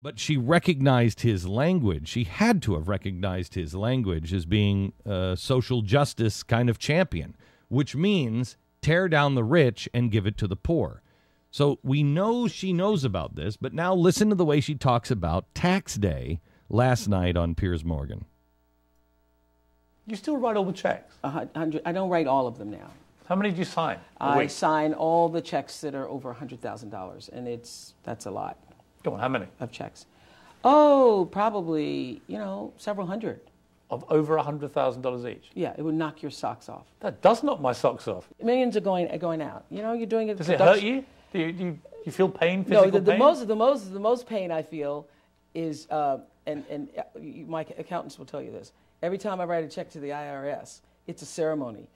But she recognized his language. She had to have recognized his language as being a social justice kind of champion, which means tear down the rich and give it to the poor. So we know she knows about this, but now listen to the way she talks about tax day last night on Piers Morgan. You still write all the checks? 100. I don't write all of them now. How many do you sign? I sign all the checks that are over $100,000, and that's a lot. Go on, how many? Of checks. Oh, probably, several hundred. Of over $100,000 each? Yeah, it would knock your socks off. That does knock my socks off. Millions are going out. You're doing it. Does it hurt you? Do you feel pain, physical pain? No, the most pain I feel is, my accountants will tell you this. Every time I write a check to the IRS, it's a ceremony.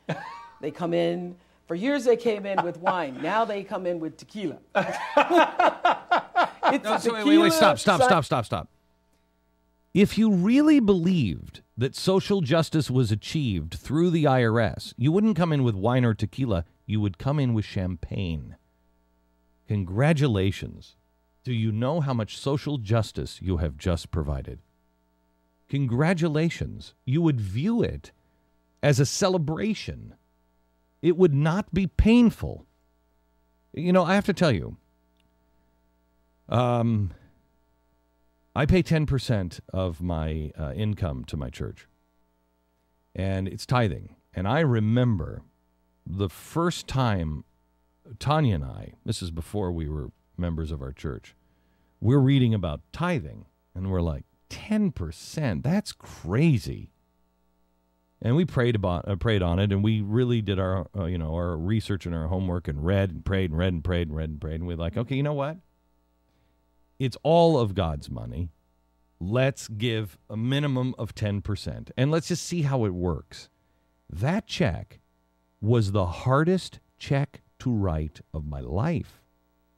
They come in. For years they came in with wine. Now they come in with tequila. Wait, stop. If you really believed that social justice was achieved through the IRS, you wouldn't come in with wine or tequila. You would come in with champagne. Congratulations. Do you know how much social justice you have just provided? Congratulations. You would view it as a celebration. It would not be painful. I have to tell you, I pay 10% of my income to my church, and it's tithing. And I remember the first time Tanya and I, this is before we were members of our church, we're reading about tithing, and we're like, 10%? That's crazy. And we prayed on it, and we really did our research and our homework, and read and prayed and read and prayed and read and prayed, and we're like, okay, you know what? It's all of God's money. Let's give a minimum of 10%, and let's just see how it works. That check was the hardest check to write of my life,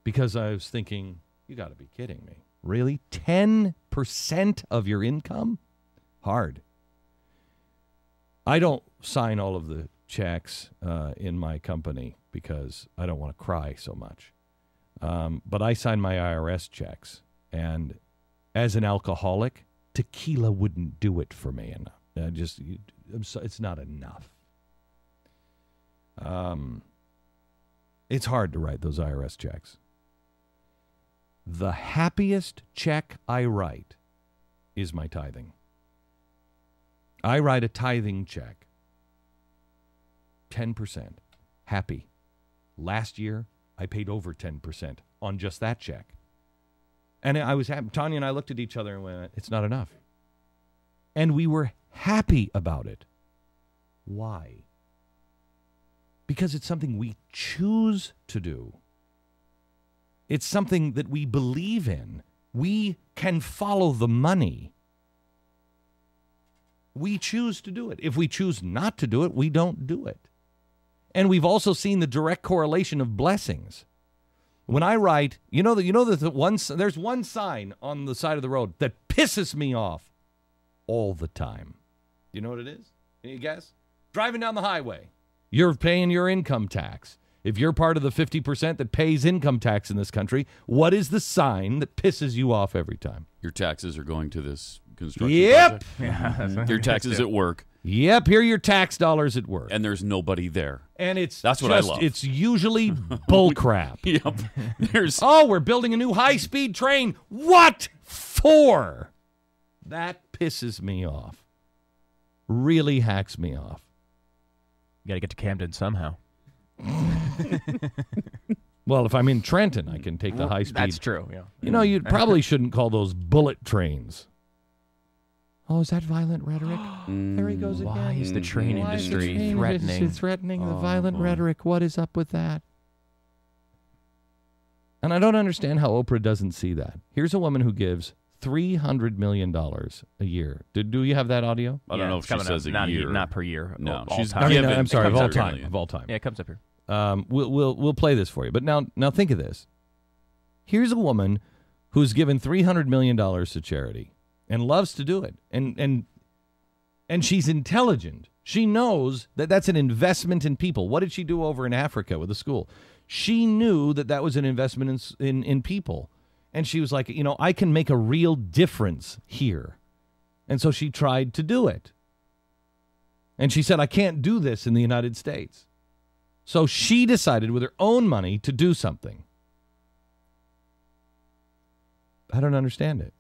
because I was thinking, you got to be kidding me. Really? 10% of your income? Hard. I don't sign all of the checks in my company because I don't want to cry so much. But I sign my IRS checks. And as an alcoholic, tequila wouldn't do it for me enough. It's not enough. It's hard to write those IRS checks. The happiest check I write is my tithing. I write a tithing check. 10%. Happy. Last year, I paid over 10% on just that check. And I was happy. Tanya and I looked at each other and went, it's not enough. And we were happy about it. Why? Because it's something we choose to do. It's something that we believe in. We can follow the money. We choose to do it. If we choose not to do it, we don't do it. And we've also seen the direct correlation of blessings. When I write, there's one sign on the side of the road that pisses me off all the time. You know what it is? Can you guess? Driving down the highway. You're paying your income tax. If you're part of the 50% that pays income tax in this country, what is the sign that pisses you off every time? Your taxes are going to this construction project. Yeah, your taxes at work. Yep, here are your tax dollars at work. And there's nobody there. And that's what I love. It's usually bull crap. Yep. We're building a new high-speed train. What for? That pisses me off. Really hacks me off. You got to get to Camden somehow. Well, if I'm in Trenton, I can take the high speed. That's true, yeah. You probably shouldn't call those bullet trains. Oh, is that violent rhetoric? There he goes again. Why is the train industry threatening? Threatening the violent rhetoric. What is up with that? And I don't understand how Oprah doesn't see that. Here's a woman who gives $300 million a year. Do you have that audio? I don't know if she says a year. Not per year. No, she's given. I'm sorry, of all time. Of all time. Yeah, it comes up here. We'll play this for you. But now think of this. Here's a woman who's given $300 million to charity and loves to do it. And she's intelligent. She knows that that's an investment in people. What did she do over in Africa with the school? She knew that was an investment in people. And she was like, I can make a real difference here. And so she tried to do it. And she said, I can't do this in the United States. So she decided with her own money to do something. I don't understand it.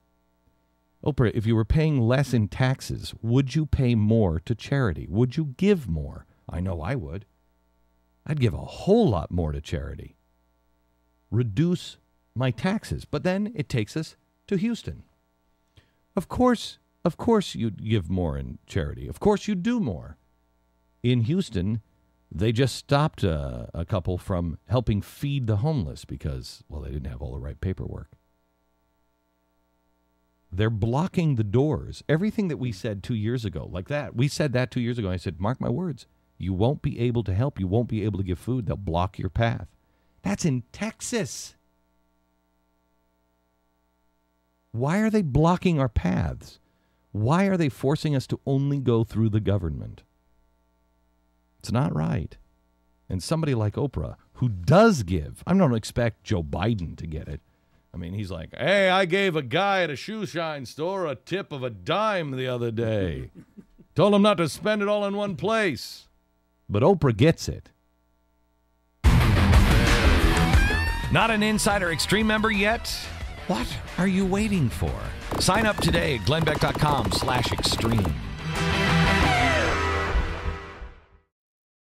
Oprah, if you were paying less in taxes, would you pay more to charity? Would you give more? I know I would. I'd give a whole lot more to charity. Reduce my taxes. But then it takes us to Houston. Of course you'd give more in charity. Of course you'd do more. In Houston, they just stopped a couple from helping feed the homeless because, well, they didn't have all the right paperwork. They're blocking the doors. Everything that we said 2 years ago, like that, we said that 2 years ago. I said, mark my words, you won't be able to help. You won't be able to give food. They'll block your path. That's in Texas. Why are they blocking our paths? Why are they forcing us to only go through the government? It's not right. And somebody like Oprah, who does give, I don't expect Joe Biden to get it. I mean, he's like, hey, I gave a guy at a shoe shine store a tip of $0.10 the other day. Told him not to spend it all in one place. But Oprah gets it. Not an Insider Extreme member yet? What are you waiting for? Sign up today at glennbeck.com/extreme.